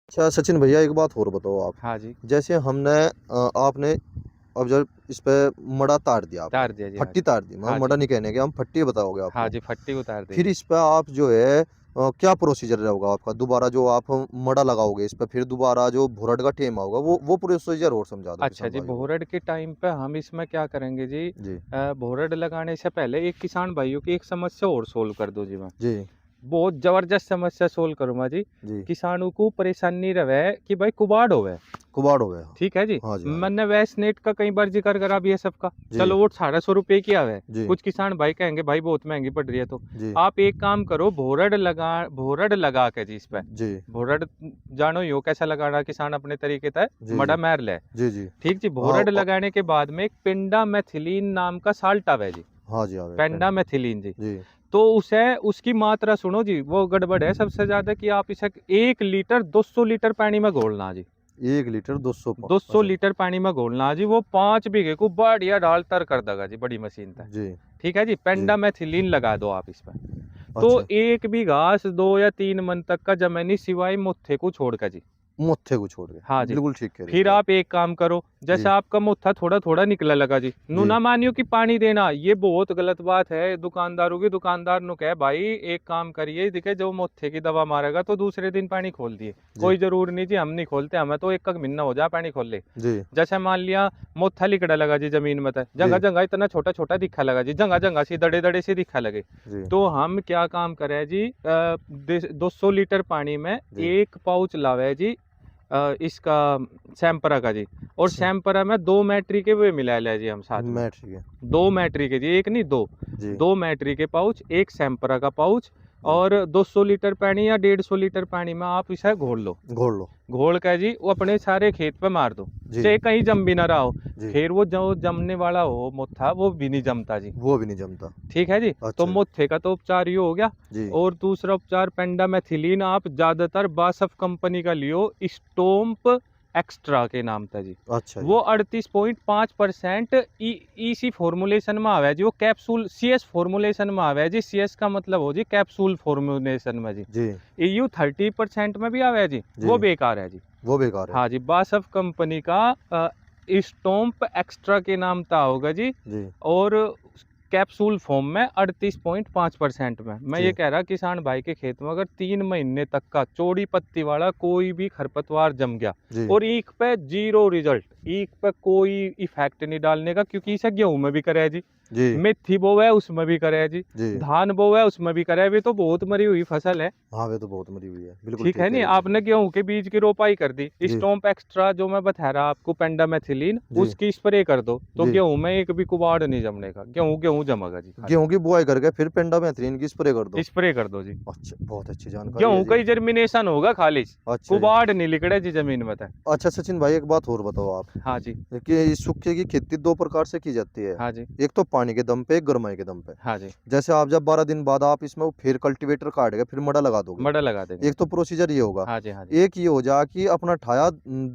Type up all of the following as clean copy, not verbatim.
अच्छा सचिन भैया, एक बात और बताओ आप। हाँ जी, जैसे हमने आपने अब जब इस पे मड़ा तार दिया आपने, तार दिया जी, हाँ फट्टी जी। तार दी, हाँ मड़ा जी, नहीं कहने के हम, फट्टी बताओगे हाँ आपको। जी, फट्टी उतार दी फिर जी। इस पे आप जो है क्या प्रोसीजर होगा आपका, दोबारा जो आप मड़ा लगाओगे इस पे, फिर दोबारा जो भुरड़ का टेम होगा वो प्रोसीजर और समझा दो अच्छा किसान जी, भाइयों को। भोरड के टाइम पे हम इसमें क्या करेंगे जी, जी भोरड लगाने से पहले एक किसान भाइयों की एक समस्या और सोल्व कर दूँ जी मैं। जी बहुत ज़बरदस्त समस्या सोल्व करूँगा जी। जी। किसानों को परेशानी रहे कि भाई कुबाड़ होवे। कुबाड़ हो गया। ठीक है जी। हाँ जी हाँ जी। मैंने वैस्ट नेट का कई बार ज़िक्र करा बीएसएफ का। जी चलो वो 1800 रुपए की आवे। जी कुछ किसान भाई कहेंगे भाई बहुत महंगी पड़ रही है तो। जी आप एक काम करो, भोरड लगा के जी इस पे। जी भोरड जानो ही हो कैसा लगाना, किसान अपने तरीके से जी मड़ा जी मार ले। जी जी। ठीक जी, हाँ भोरड लगाने के बाद में एक पेंडामेथिलीन नाम का साल्ट आवे जी। हाँ जी हाँ पेन। पेंडामेथिलीन जी। जी तो उसे उसकी मात्रा सुनो जी, वो गड़बड़ है सबसे ज़्यादा कि आप इसे 1 लीटर 200 लीटर पानी में घोलना जी। 1 लीटर 200 200 अच्छा। लीटर पानी में घोलना जी, वो 5 बीघे को बढ़िया डाल तर कर देगा जी, बड़ी मशीन से। जी ठीक है जी, जी। पेंडामेथिलीन लगा दो आप इस पर। तो अच्छा। 1 बीघा से 2 या 3 मन तक का जमीनी सिवाय मोथे को छोड़ कर जी। मोथे को छोड़ के हाँ जी। बिल्कुल ठीक कह रहे हो फिर जी आप। आप एक काम करो, जैसे जी आपका मोथा थोड़ा थोड़ा निकला लगा जी, नू जी ना मानियो कि पानी देना, ये बहुत गलत बात है दुकानदारों की। दुकानदार नु कहे भाई एक काम करिए, दिखे जो मोथे की दवा मारेगा तो दूसरे दिन पानी खोल दिए। जी कोई जरूर नहीं जी, हम नहीं खोलते, हमें तो एक महीना हो जाए पानी खोल ले। जी जैसे मान लिया मोथा लिकड़ा लगा जी जमीन में, जगह जी जगह इतना छोटा छोटा दिखा लगा जी, जगह जगह सी दड़े दड़े से दिखा लगे। जी तो हम क्या काम करें जी, 200 लीटर पानी में जी। 1 पाउच लावे जी, इसका सैम्परा का जी। और अच्छा। सैम्परा में 2 मैट्री के वे मिला लिया जी हम साथ में। मैं ठीक है। 2 मैट्री के जी, एक नहीं 2। जी 2 मैट्री के पाउच, 1 सैम्परा का पाउच। जी। और 200 लीटर पानी या 150 लीटर पानी में आप इसे घोल लो। घोल लो। घोल के जी वो अपने सारे खेत पे मार दो। जी चाहे कहीं जम भी ना रहा हो। जी। फिर वो जो जमने वाला हो मोथा, वो भी नहीं जमता जी। वो भी नहीं जमता। ठीक है जी। तो अच्छा। मोथे का तो उपचार ये हो गया। जी और दूसरा उपचार पेंडामेथिलीन आप ज़्यादातर बासफ कंपनी का लियो, स्टोम्प एक्स्ट्रा के नाम था जी। अच्छा जी। वो 38.5% ईसी फॉर्मुलेशन में आवे जी, वो कैप्सूल सीएस फॉर्मुलेशन में आवे जी। सीएस का मतलब हो जी कैप्सूल फॉर्मुलेशन में जी। जी EU 30% में भी आवे जी, जी। वो बेकार है जी। वो बेकार है। हाँ जी, बासफ कंपनी का स्टोम्प एक्स्ट्रा के नाम था होगा जी। जी और कैप्सूल फॉर्म में 38.5% में। मैं ये जी कह रहा किसान भाई के खेत में अगर 3 महीने तक का चौड़ी पत्ती वाला कोई भी खरपतवार जम गया जी और ईख पे जीरो रिजल्ट, ईख पे कोई इफेक्ट नहीं डालने का, क्योंकि इसे गेहूं में भी करे जी, जी मेथी बोवे है उसमें भी करे जी, जी। धान बोवे है उसमें भी करे। अभी तो बहुत मरी हुई फसल है। हाँ वे तो बहुत मरी हुई है, बिल्कुल ठीक ठीक है कह नहीं, रहे हो जी। आपने गेहूं के बीज की रोपाई कर दी, जी स्टोम्प एक्स्ट्रा जो मैं बता रहा आपको पेंडामेथिलीन, जी उसकी स्प्रे कर दो तो जी। गेहूं में एक भी कुबाड़ नहीं जमने का। गेहूं गेहूं जमेगा जी खाली। गेहूं की बुआई करके फिर पेंडामेथ्रिन की स्प्रे कर दो। स्प्रे कर दो जी। अच्छा, बहुत अच्छी जानकारी है गेहूं का जी। ही जर्मिनेशन होगा खाली, अच्छा जी। कुबाड़ नहीं लिकड़े जी जमीन में तक। अच्छा सचिन भाई, एक बात और बताओ आप हाँ जी। कि इस सूखे की खेती दो प्रकार से की जाती है। हाँ जी। एक तो पानी के दम पे, एक गरमाई के दम पे। हाँ जी, जैसे आप जब 12 दिन बाद आप इसमें फिर कल्टीवेटर काट के फिर मड़ा लगा दोगे। मड़ा लगा देंगे। एक तो प्रोसीजर ये होगा। हाँ जी, हाँ जी। एक ये हो जा कि अपना ठाया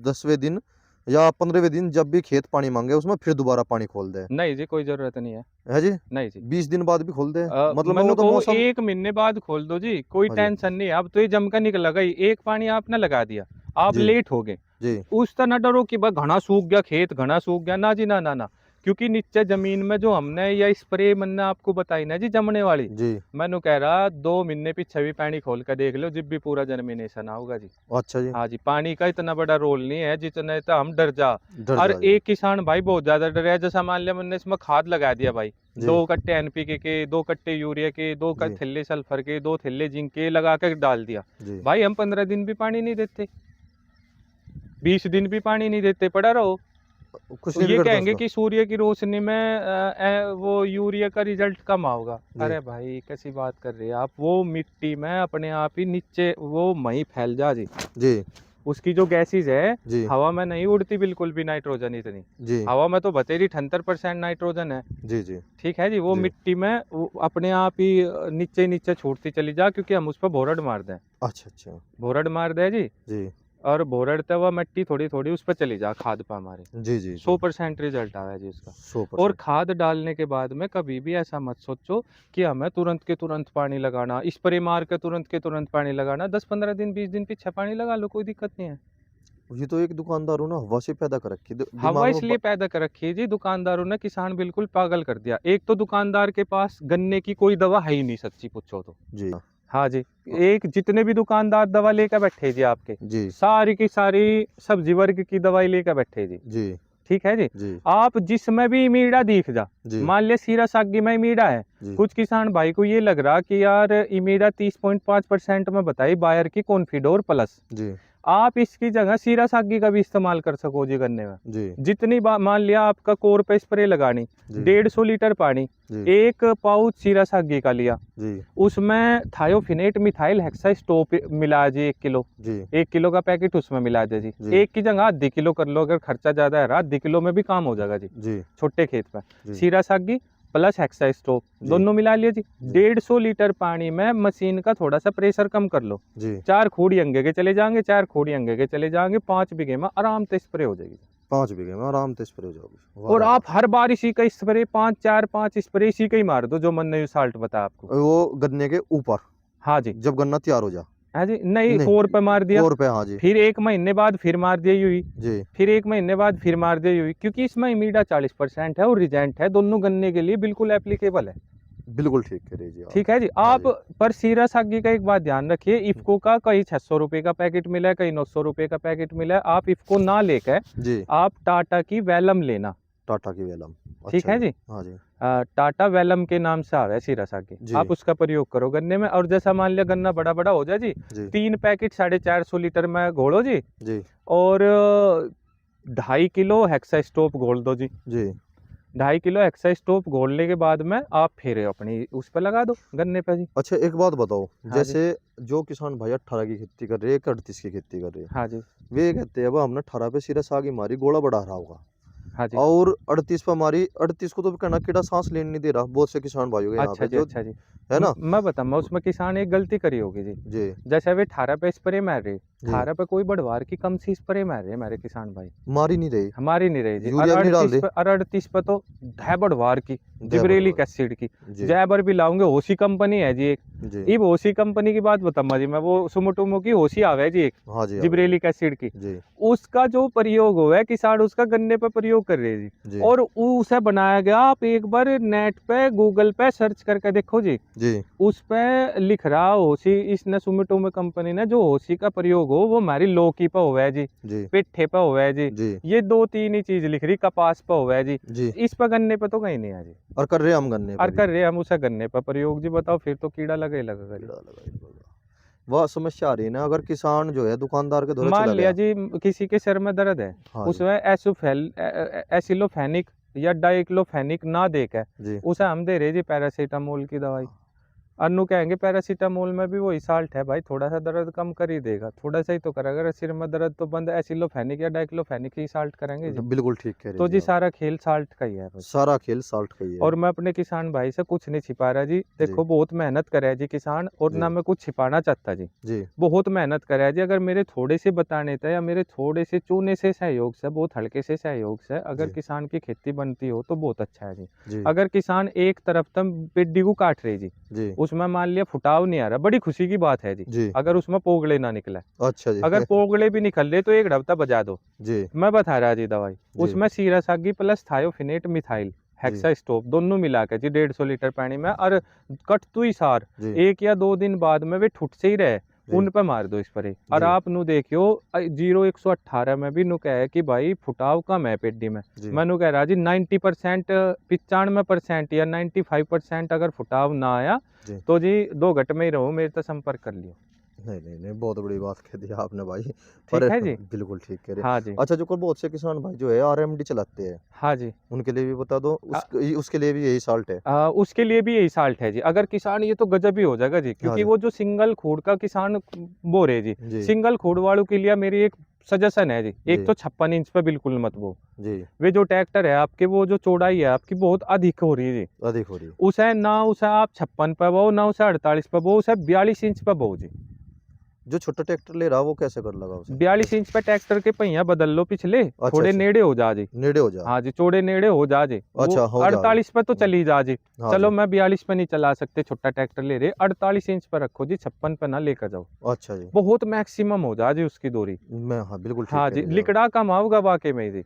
10वें दिन या 15वें दिन जब भी खेत पानी मांगे उसमें फिर दोबारा पानी खोल दे। नहीं जी, कोई जरूरत नहीं है। है जी। नहीं जी। 20 दिन बाद भी खोल दे। मतलब मैं वो मैंने तो को मौसम। 1 महीने बाद खोल दो जी, कोई हाँ जी टेंशन नहीं है। अब तो ये जमकर निकल गई, एक पानी आपने लगा दिया, आप जी लेट हो गए। जी उस तरह ना डरो कि भाई घना सूख गया खेत, घना सूख गया ना जी, ना ना ना। क्योंकि नीचे जमीन में जो हमने या स्प्रे मैंने आपको बताई ना जी जमने वाली, जी। मैंने कह रहा 2 महीने पीछे भी पानी खोल कर देख लो, जब भी पूरा जर्मिनेशन आऊगा जी। अच्छा जी। हाँ जी, पानी का इतना बड़ा रोल नहीं है जितने तो हम डर जा। डर और जा जी। एक किसान भाई बहुत ज्यादा डर है, जैसा मान लिया मैंने इसमें खाद लगा दिया भाई, जी 2 कट्टे एनपीके के, 2 कट्टे यूरिया के, जी थैले सल्फर के, 2 थैले जिंक के लगा कर डाल दिया। जी। भाई हम 15 दिन भी पानी नहीं देते, 20 दिन भी पानी नहीं देते, पड़ा रहो। कुछ तो नहीं ये बिगड़ता कहेंगे उसका। कि सूर्य की रोशनी में वो यूरिया का रिजल्ट कम होगा। जी अरे भाई कैसी बात कर रहे हैं आप, वो मिट्टी में अपने आप ही नीचे वो मही फैल जा जी। जी उसकी जो गैसेज है जी हवा में नहीं उड़ती बिल्कुल भी, नाइट्रोजन इतनी। जी हवा में तो बतेरी 78% नाइट्रोजन है। जी जी ठीक है जी, वो जी। मिट्टी में वो अपने आप ही नीचे नीचे छूटती चली जा, क्योंकि हम उस पर भोरड मार दें। अच्छा अच्छा। भोरड मार दें जी। जी और भोरड़ते हुआ मिट्टी थोड़ी थोड़ी उस पर चली जा खाद पे हमारे। जी जी 100% रिजल्ट आया जी इसका। 100%। और खाद डालने के बाद में कभी भी ऐसा मत सोचो कि हमें तुरंत के तुरंत पानी लगाना, स्प्रे मार के तुरंत के तुरंत पानी लगाना। 10-15 दिन 20 दिन पीछे पानी लगा लो, कोई दिक्कत नहीं है। ये तो एक दुकानदार हो ना, हवा से पैदा कर रखी हवा दिमाग में इसलिए पैदा कर रखी है जी, दुकानदारों ने किसान बिल्कुल पागल कर दिया। एक तो दुकानदार के पास गन्ने की कोई दवा है ही नहीं, सच्ची पूछो तो। जी हाँ जी, एक जितने भी दुकानदार दवा लेकर बैठे जी आपके, जी सारी की सारी सब्जी वर्ग की दवाई लेकर बैठे जी। जी ठीक है जी। जी आप जिसमें भी इमीडा दिख जा, जी मान लिया सीरा सागी में इमीडा है, जी कुछ किसान भाई को ये लग रहा कि यार इमीडा 30.5% में बताई बायर की कॉन्फिडोर प्लस, जी आप इसकी जगह सीरा सागी का भी इस्तेमाल कर सको जी गन्ने में। जी जितनी बार मान लिया आपका कोर पे स्प्रे लगानी, जी 150 लीटर पानी, जी एक पाउच सीरा सागी का लिया, जी उसमें थायोफिनेट मिथाइल हेक्सास्टोप मिला जी 1 किलो, जी 1 किलो का पैकेट उसमें मिला दे जी। जी। एक की जगह आधी किलो कर लो, अगर खर्चा ज्यादा है आधी किलो में भी काम हो जाएगा जी जी छोटे खेत में। जी सीरा सागी प्लस हेक्सास्टोप जी। दोनों मिला लिया जी। जी। 150 लीटर पानी में मशीन का थोड़ा सा प्रेशर कम कर लो, जी 4 खोड़ी अंगे के चले जाएंगे, 4 खोड़ी अंगे के चले जाएंगे, 5 बीघे में आराम से स्प्रे हो जाएगी। 5 बीघे में आराम से स्प्रे हो जाओगे। वाह और रे आप हर बार इसी का स्प्रे 5 स्प्रे इसी का ही मार दो, जो मैंने साल्ट बताया आपको। वाह। वो गन्ने के ऊपर हाँ जी। जब गन्ना तैयार हो जा। हाँ जी, नहीं नहीं, कोर पे मार दिया, कोर पे, हाँ जी फिर 1 महीने बाद फिर मार दिया यूं ही, जी फिर 1 महीने बाद फिर मार दिया यूं ही, क्योंकि इसमें इमीडा 40% है और रिजेंट है, दोनों गन्ने के लिए बिल्कुल एप्लीकेबल है। बिल्कुल ठीक कह रहे जी आप। ठीक है जी। हाँ आप पर सीरा सागी का एक बात ध्यान रखिए, इफ्को का कहीं 600 रुपये का पैकेट मिला है, कहीं 900 रुपये का पैकेट मिला है, आप इफ्को ना लेकर जी आप टाटा की वेलम लेना। टाटा की वेलम। ठीक है जी। हाँ जी टाटा वेलम के नाम से आवे सीरा सागी, जी आप उसका प्रयोग करो गन्ने में। और जैसा मान लिया गन्ना बड़ा बड़ा हो जाए जी, जी 3 पैकेट 450 लीटर में घोलो जी, जी और 2.5 किलो हेक्सास्टोप घोल दो जी। जी 2.5 किलो हेक्सास्टोप घोलने के बाद में आप फिर अपनी उस पर लगा दो गन्ने पे जी। अच्छा एक बात बताओ, हाँ जी। जैसे जो किसान भाई 18 की खेती कर रहे हैं, 38 की खेती कर रहे हैं, हाँ जी। वे कहते हैं अब हमने 18 पे सिरा सागी मारी, गोला बढ़ा रहा होगा, हाँ जी। और 38 पे हमारी 38 को तो कहना कीड़ा सांस लेने नहीं दे रहा, बहुत से किसान भाइयों के यहाँ अच्छा पे जी, जो अच्छा जी। है ना। मैं बताऊँ, उसमें किसान एक गलती करी होगी जी। जी जैसे वे 18 पे स्प्रे मार रहे, जी 18 पे कोई बढ़वार की कम सी स्प्रे मार रहे हमारे किसान भाई, मारी नहीं रही, हमारी नहीं रही जी। और यूरिया भी नहीं डाल 38 रहे। पे, और 38 पे तो है बढ़वार की, जय जिब्रेलिक बढ़वार। एसिड की, जी जैबर भी लाऊंगे, होसी कंपनी है जी एक। जी ये होसी कंपनी की बात बताऊंगा जी मैं, वो सुमोटोमो की होसी आवे जी एक, हाँ जी जिब्रेलिक एसिड की, जी उसका जो प्रयोग हुआ है किसान उसका गन्ने पे प्रयोग कर रहे हैं जी। जी और उसे बनाया गया, आप एक बार नेट पे गूगल पे सर्च करके देखो जी, जी उस पे लिख रहा होसी, इसने सुमिटोमो कंपनी ने जो होसी का प्रयोग हो वो हमारी लौकी पे हुआ है जी, जी पिट्ठे पे हुआ है जी, जी ये 2-3 ही चीज लिख रही, कपास पे हुआ है जी, जी इस पे गन्ने पे तो कहीं नहीं है जी। और कर रहे हम गन्ने पे और भी कर रहे हम उसे गन्ने पे प्रयोग जी, बताओ फिर तो कीड़ा लगे ही लगेगा जी। कीड़ा लगा ही लगा। वह समस्या आ रही है ना, अगर किसान जो है दुकानदार के दौरे मान चला लिया गया। जी किसी के सिर में दर्द है, हाँ जी उसमें एसिलोफेनिक या डाइक्लोफेनिक ना देकर जी उसे हम दे रहे जी पैरासीटामोल की दवाई। अन्नू कहेंगे पैरासीटामोल में भी वही साल्ट है भाई, थोड़ा सा दर्द कम कर ही देगा, थोड़ा सा ही तो करेगा, अगर सिर में दर्द तो बंद एसिलोफेनिक या डाइक्लोफेनिक ही साल्ट करेंगे जी। बिल्कुल ठीक कह रहे तो जी जी आप। सारा खेल साल्ट का ही है भाई। सारा खेल साल्ट का ही है। और मैं अपने किसान भाई से कुछ नहीं छिपा रहा जी, देखो जी बहुत मेहनत करे है जी किसान, और जी ना मैं कुछ छिपाना चाहता जी, जी बहुत मेहनत करे है जी। अगर मेरे थोड़े से बताने थे या मेरे थोड़े से चूने से सहयोग से, बहुत हल्के से सहयोग से अगर जी किसान की खेती बनती हो तो बहुत अच्छा है जी। जी अगर किसान एक तरफ तम पेड्डी को काट रहे जी, जी उसमें मान लिया फुटाव नहीं आ रहा, बड़ी खुशी की बात है जी, जी अगर उसमें पोगले ना निकला। अच्छा जी अगर पोगले भी निकल रहे तो एक हफ्ता बजा दो, जी मैं बता रहा जी दवाई, जी उसमें सीरा सागी प्लस थायोफिनेट मिथाइल जी हेक्सास्टोप दोनों मिला के जी 150 लीटर पानी में, और कट तू ही सार जी 1 या 2 दिन बाद में वे ठुट से ही रहे, जी उन पे मार दो स्प्रे। और जी आप नु देखियो 0118 में भी नु कह है कि भाई फुटाव कम है पेड्डी में, जी मैं नु कह रहा जी 90% 95% या 95% अगर फुटाव ना आया जी तो जी 2 घंटे में ही रहूँ, मेरे से संपर्क कर लियो। नहीं नहीं नहीं, बहुत बड़ी बात कह दी आपने भाई। ठीक पर है जी। बिल्कुल ठीक कह रहे। हाँ जी। अच्छा जो बहुत से किसान भाई जो है आरएमडी चलाते हैं, हाँ जी। उनके लिए भी बता दो, उसके लिए भी यही साल्ट है। उसके लिए भी यही साल्ट है जी। अगर किसान, ये तो गजब ही हो जाएगा जी, हाँ क्योंकि जी वो जो सिंगल खोड़ का किसान बो रहे जी, जी सिंगल खोड़ वालों के लिए मेरी एक सजेशन है जी, एक जी तो 56 इंच पे बिल्कुल मत बो। जी वे जो ट्रैक्टर है आपके, वो जो चौड़ाई है आपकी बहुत अधिक हो रही है जी, अधिक हो रही है। उसे आप 56 पे बो, ना उसे 48 पे बो, उसे 42 इंच पे बो जी। जो छोटा ट्रैक्टर ले रहा वो कैसे कर लगा उसे? 42 इंच पे ट्रैक्टर के पहिया बदल लो पिछले, थोड़े अच्छा। नेड़े हो जा जी। नेड़े हो जा। हाँ जी, चौड़े नेड़े हो जा जी। अच्छा, वो हो जा। 48 पे तो चली जा जी। हाँ चलो जी। मैं 42 पे नहीं चला सकते, छोटा ट्रैक्टर ले रहे, 48 इंच पर रखो जी, 56 पे ना लेकर जाओ। अच्छा जी। बहुत मैक्सिमम हो जा जी उसकी दूरी। मैं हाँ, बिल्कुल ठीक हाँ कह जी, रहे जी आप। लिकड़ा कम आओगा वाकई में जी। हाँ,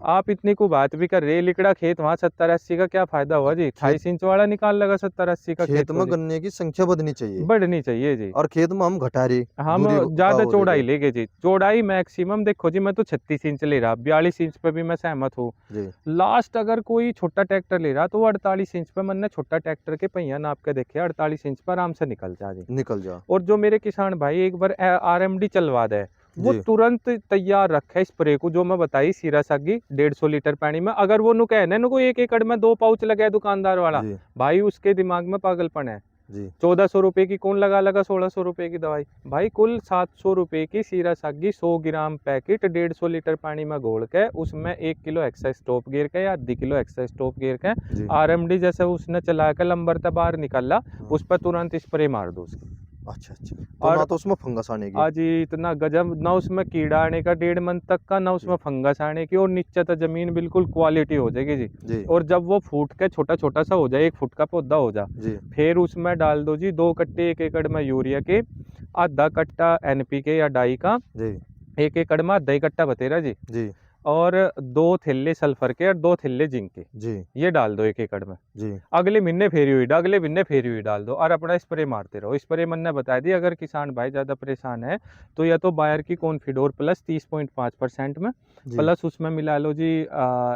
आप इतनी को बात भी कर रहे, लिकड़ा खेत वहाँ 70-80 का क्या फायदा हुआ जी? खेत 28 इंच वाला निकाल लगा 70-80 का खेत खेत को में जी। गन्ने की संख्या बढ़नी चाहिए बढ़नी चाहिए जी। और खेत में हम घटा रहे हम दूरी का ज्यादा वो दे चौड़ाई रहे। लेंगे जी, चौड़ाई मैक्सिमम देखो जी, मैं तो 36 इंच ले रहा, 42 इंच पे भी मैं सहमत हूँ। जी। लास्ट अगर कोई छोटा ट्रैक्टर ले रहा तो वो 48 इंच पे, मैंने छोटा ट्रैक्टर के पहिया नाप के देखे, 48 इंच पर आराम से निकल जा जी। निकल जा। और जो मेरे किसान भाई एक बार RMD चलवा दे, वो जी। तुरंत तैयार रखे स्प्रे को, जो मैं बताई सीरा सागी 150 लीटर पानी में, अगर वो नु कहने नु 1 एकड़ में 2 पाउच लगे दुकानदार वाला, जी। भाई उसके दिमाग में पागलपन है। जी। 1400 रुपए की कौन लगा 1600 रुपए की दवाई, भाई कुल 700 रुपए की सीरा सागी 100 ग्राम पैकेट 150 लीटर पानी में घोल के, उसमें 1 किलो एक्साइज टॉप गियर के या आधी किलो एक्साइज टॉप गियर के, जी। RMD जैसे उसने चला के लंबर तक बाहर निकाला, हाँ। उस पर तुरंत स्प्रे मार दो उसकी। अच्छा अच्छा, तो और ना तो उसमें फंगस आने की। आज इतना गजब, ना उसमें कीड़ा आने का 1.5 मंथ तक का, ना उसमें फंगस आने की, और नीचे तक जमीन बिल्कुल क्वालिटी हो जाएगी जी। जी। और जब वो फूट के छोटा छोटा सा हो जाए, 1 फुट का पौधा हो जा, जी। फिर उसमें डाल दो जी 2 कट्टे 1 एकड़ में यूरिया के, आधा कट्टा NPK या डाई का, जी। 1 एकड़ में आधा ही कट्टा बतेरा जी, जी। और 2 थैले सल्फर के और 2 थैले जिंक के, जी। ये डाल दो 1 एकड़ में। जी। अगले महीने फेरी हुई, अगले महीने फेरी हुई डाल दो, और अपना स्प्रे मारते रहो। स्प्रे मैंने बता दी, अगर किसान भाई ज़्यादा परेशान है तो या तो बायर की कॉन्फिडोर प्लस 30.5% में, जी। प्लस उसमें मिला लो जी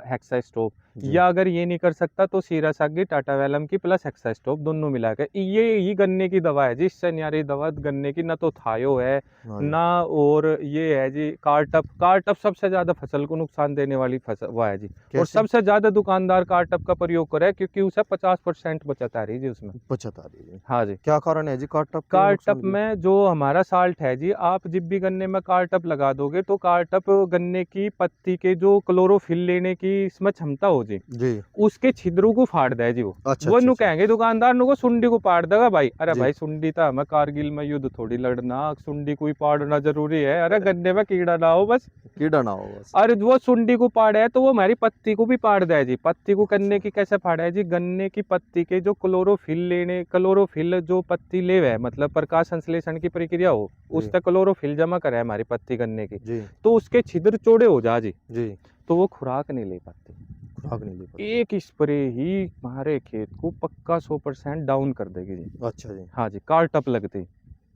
हेक्सा स्टॉप, जी। या अगर ये नहीं कर सकता तो सीरा सागी टाटा वैलम की प्लस हेक्सा स्टॉप, दोनों मिला के, ये गन्ने की दवा है जी, इससे न्यारी दवा गन्ने की, ना तो थायो है हाँ जी। ना, और ये है जी कार्टअप सबसे ज़्यादा फसल को नुकसान देने वाली फसल वो है जी। और कैसे? सबसे ज़्यादा दुकानदार कार्टअप का प्रयोग करे, क्योंकि उसे 50% बचत आ रही जी उसमें। बचत आ रही है। हाँ जी। क्या कारण है जी कार्टअप के कार्टअप नुकसान की? में जो हमारा साल्ट है जी, आप जब भी गन्ने में कार्टअप लगा दोगे तो कार्टअप गन्ने की पत्ती के जो क्लोरोफिल लेने की इसमें क्षमता हो जी, जी। उसके छिद्रों को फाड़ दे जी। अच्छा वो अच्छा नु अच्छा। कहेंगे दुकानदार नु को सुंडी को पाड़ देगा भाई, अरे जी। भाई सुंडी था हमें कारगिल में युद्ध थोड़ी लड़ना, सुंडी को ही पाड़ना जरूरी है, अरे गन्ने में कीड़ा ना हो बस। कीड़ा ना हो बस। और वो सुंडी को पाड़ा है तो वो हमारी पत्ती को भी पाड़ दे जी। पत्ती को अच्छा। गन्ने की कैसे फाड़ा है जी, गन्ने की पत्ती के जो क्लोरोफिल जो पत्ती ले है, मतलब प्रकाश संश्लेषण की प्रक्रिया हो, जी। उसका क्लोरोफिल जमा करे हमारी पत्ती गन्ने की, जी। तो उसके छिद्र चौड़े हो जा जी, जी। तो वो खुराक नहीं ले पाती। खुराक नहीं ले पाती। एक स्प्रे ही हमारे खेत को पक्का 100% डाउन कर देगी जी। अच्छा जी। हाँ जी, कार्टअप लगती।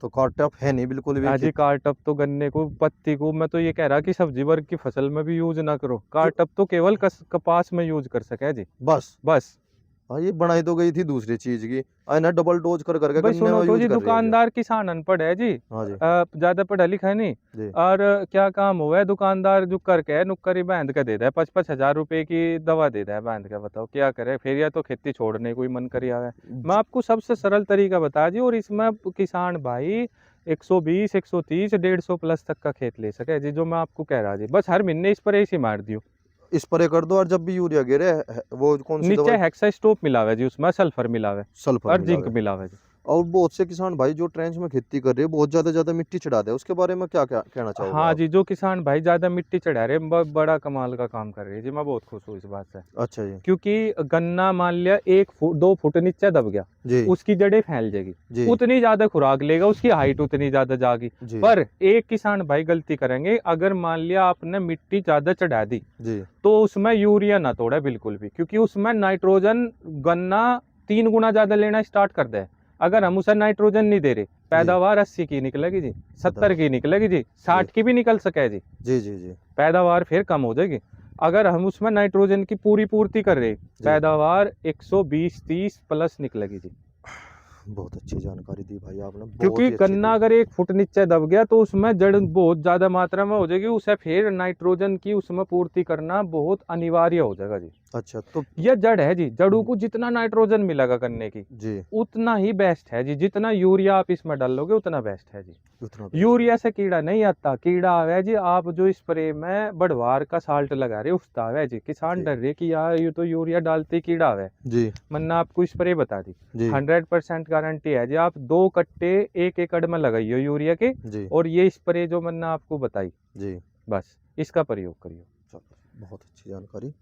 तो कार्टअप है नहीं बिल्कुल भी हाँ जी, खेत। कार्टअप तो गन्ने को पत्ती को, मैं तो ये कह रहा कि सब्जी वर्ग की फसल में भी यूज ना करो, जो कार्टअप तो केवल कपास में यूज कर सके जी, बस। बस। हाँ, ये बनाई तो गई थी दूसरी चीज की, है ना, डबल डोज कर करके भाई गन्ने सुनो में तो यूज जी, कर रहे हैं क्या? दुकानदार किसान अनपढ़ है जी, हाँ जी। ज्यादा पढ़ा लिखा है नहीं, जी। और क्या काम हुआ है, दुकानदार जो करके है नुक्करी बांध के दे दे, 55,000 रुपए की दवा दे दे बांध के, बताओ क्या करे फिर, या तो खेती छोड़ने कोई मन कर आवे। मैं आपको सबसे सरल तरीका बता दी, और इसमें किसान भाई 120 130 150 प्लस तक का खेत ले सके जी, जो मैं आपको कह रहा जी, बस हर महीने स्प्रे ही मार दियो। स्प्रे कर दो, और जब भी यूरिया गिरे वो कौन सी नीचे दवाई? हेक्सा स्टोप मिलावे जी, उसमें सल्फर मिलावे सल्फर और मिला जिंक हुआ है। मिलावे जी। और बहुत से किसान भाई जो ट्रेंच में खेती कर रहे हैं बहुत ज्यादा मिट्टी चढ़ा दे, उसके बारे में क्या क्या कहना चाहोगे हाँ आप? जी, जो किसान भाई ज्यादा मिट्टी चढ़ा रहे हैं, बड़ा कमाल का काम कर रहे हैं जी, मैं बहुत खुश हूँ इस बात से। अच्छा जी। क्योंकि गन्ना मान लिया 1 फुट 2 फुट नीचे दब गया, जी। उसकी जड़ें फैल जाएगी, जी। उतनी ज्यादा खुराक लेगा, उसकी हाइट उतनी ज्यादा जाएगी। जी। पर एक किसान भाई गलती करेंगे, अगर मान लिया आपने मिट्टी ज्यादा चढ़ा दी, जी। तो उसमें यूरिया ना तोड़े बिल्कुल भी, क्योंकि उसमें नाइट्रोजन गन्ना 3 गुना ज्यादा लेना स्टार्ट कर दे। अगर हम उसे नाइट्रोजन नहीं दे रहे, पैदावार 80 की निकलेगी जी, 70 की निकलेगी जी, 60 की भी निकल सके जी, जी। जी। जी। पैदावार फिर कम हो जाएगी। अगर हम उसमें नाइट्रोजन की पूरी पूर्ति कर रहे, पैदावार 120-30 प्लस निकलेगी जी। बहुत अच्छी जानकारी दी भाई आपने, बहुत क्योंकि ही अच्छी गन्ना दी। अगर 1 फुट नीचे दब गया तो उसमें जड़ बहुत ज्यादा मात्रा में हो जाएगी, उसे फिर नाइट्रोजन की उसमें पूर्ति करना बहुत अनिवार्य हो जाएगा जी। अच्छा तो ये जड़ है जी, जड़ों को जितना नाइट्रोजन मिलेगा करने की जी उतना ही बेस्ट है जी, जितना यूरिया आप इसमें डाल लोगे उतना बेस्ट है जी। उतना बेस्ट। यूरिया से कीड़ा नहीं आता, कीड़ा आवे जी आप जो स्प्रे में बढ़वार का साल्ट लगा रहे उसका आवे जी। किसान जी डर रहे कि यार ये तो यूरिया डालते ही कीड़ा आवे, जी मन्ना आपको स्प्रे बता दी। जी 100% गारंटी है जी, आप 2 कट्टे 1 एकड़ में लगाइयो यूरिया के, जी और ये स्प्रे जो मन्ना आपको बताई जी। बस इसका प्रयोग करियो। चलो, बहुत अच्छी जानकारी।